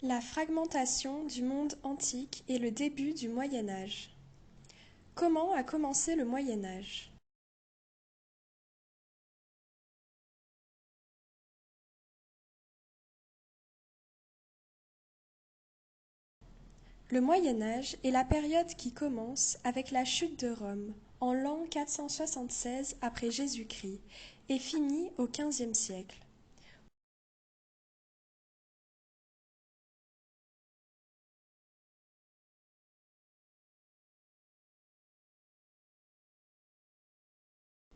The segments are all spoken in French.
La fragmentation du monde antique et le début du Moyen Âge. Comment a commencé le Moyen Âge? Le Moyen Âge est la période qui commence avec la chute de Rome en l'an 476 après Jésus-Christ et finit au XVe siècle.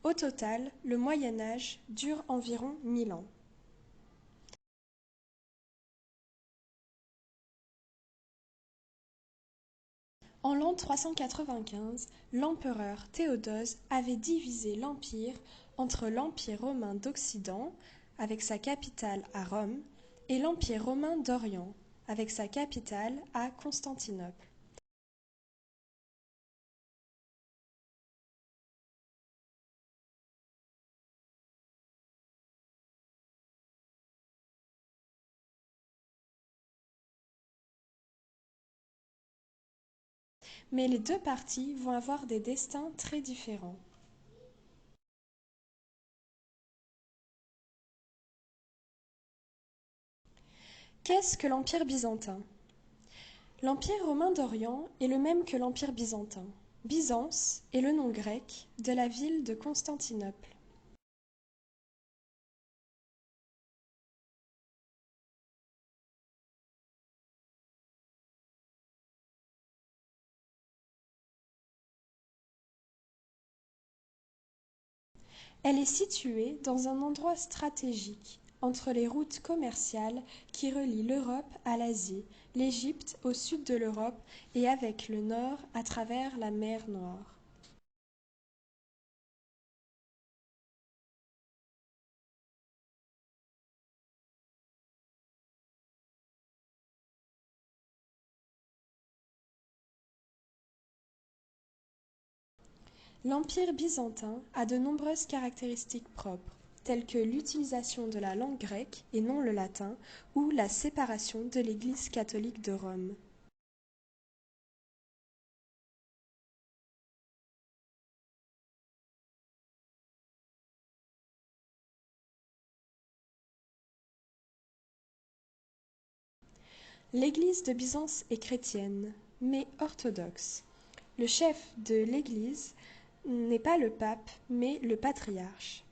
Au total, le Moyen Âge dure environ 1000 ans. En l'an 395, l'empereur Théodose avait divisé l'Empire entre l'Empire romain d'Occident, avec sa capitale à Rome, et l'Empire romain d'Orient, avec sa capitale à Constantinople. Mais les deux parties vont avoir des destins très différents. Qu'est-ce que l'Empire byzantin? L'Empire romain d'Orient est le même que l'Empire byzantin. Byzance est le nom grec de la ville de Constantinople. Elle est située dans un endroit stratégique, entre les routes commerciales qui relient l'Europe à l'Asie, l'Égypte au sud de l'Europe et avec le nord à travers la mer Noire. L'Empire byzantin a de nombreuses caractéristiques propres, telles que l'utilisation de la langue grecque et non le latin, ou la séparation de l'Église catholique de Rome. L'Église de Byzance est chrétienne, mais orthodoxe. Le chef de l'Église n'est pas le pape, mais le patriarche.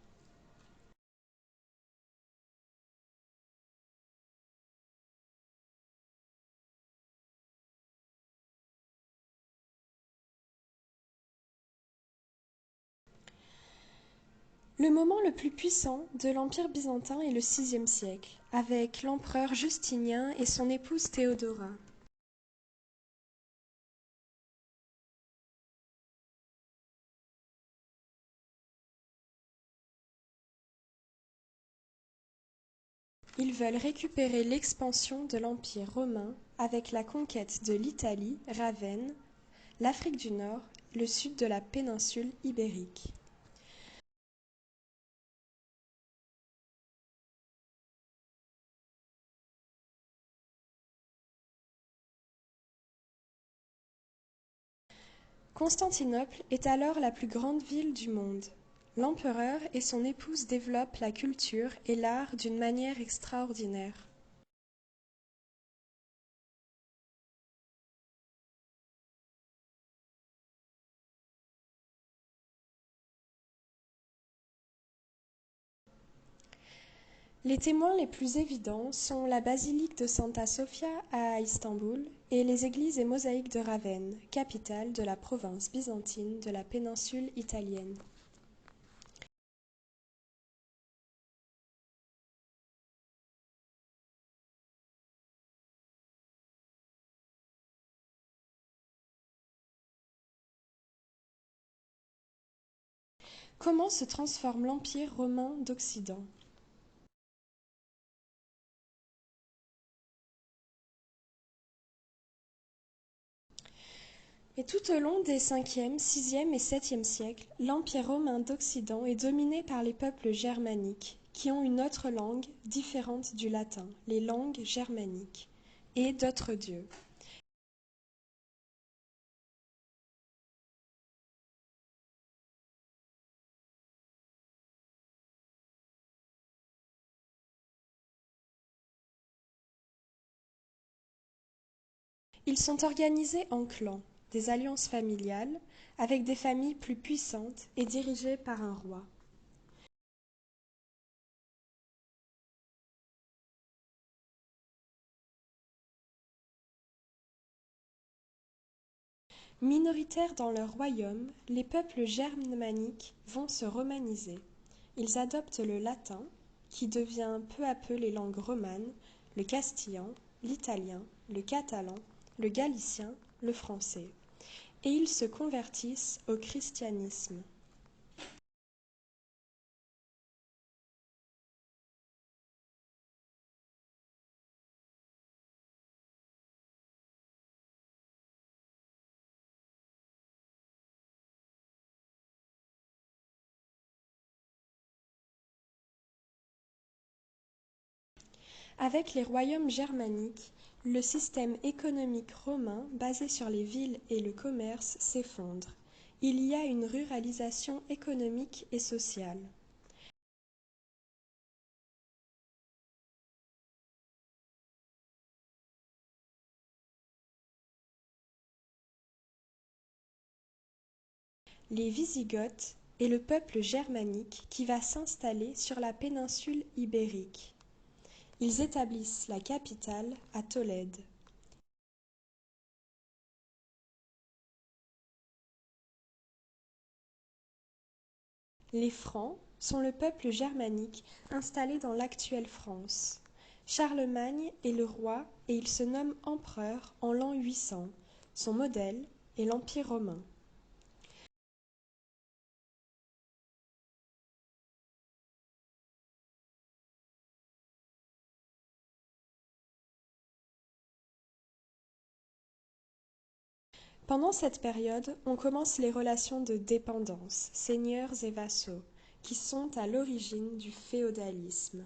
Le moment le plus puissant de l'Empire byzantin est le VIe siècle, avec l'empereur Justinien et son épouse Théodora. Ils veulent récupérer l'expansion de l'Empire romain avec la conquête de l'Italie, Ravenne, l'Afrique du Nord, le sud de la péninsule ibérique. Constantinople est alors la plus grande ville du monde. L'empereur et son épouse développent la culture et l'art d'une manière extraordinaire. Les témoins les plus évidents sont la basilique de Santa Sofia à Istanbul et les églises et mosaïques de Ravenne, capitale de la province byzantine de la péninsule italienne. Comment se transforme l'Empire romain d'Occident? Et tout au long des 5e, 6e et 7e siècles, l'Empire romain d'Occident est dominé par les peuples germaniques, qui ont une autre langue différente du latin, les langues germaniques, et d'autres dieux. Ils sont organisés en clans, des alliances familiales, avec des familles plus puissantes et dirigées par un roi. Minoritaires dans leur royaume, les peuples germaniques vont se romaniser. Ils adoptent le latin, qui devient peu à peu les langues romanes, le castillan, l'italien, le catalan, le galicien, le français. Et ils se convertissent au christianisme. Avec les royaumes germaniques, le système économique romain basé sur les villes et le commerce s'effondre. Il y a une ruralisation économique et sociale. Les Wisigoths est le peuple germanique qui va s'installer sur la péninsule ibérique. Ils établissent la capitale à Tolède. Les Francs sont le peuple germanique installé dans l'actuelle France. Charlemagne est le roi et il se nomme empereur en l'an 800. Son modèle est l'Empire romain. Pendant cette période, on commence les relations de dépendance, seigneurs et vassaux, qui sont à l'origine du féodalisme.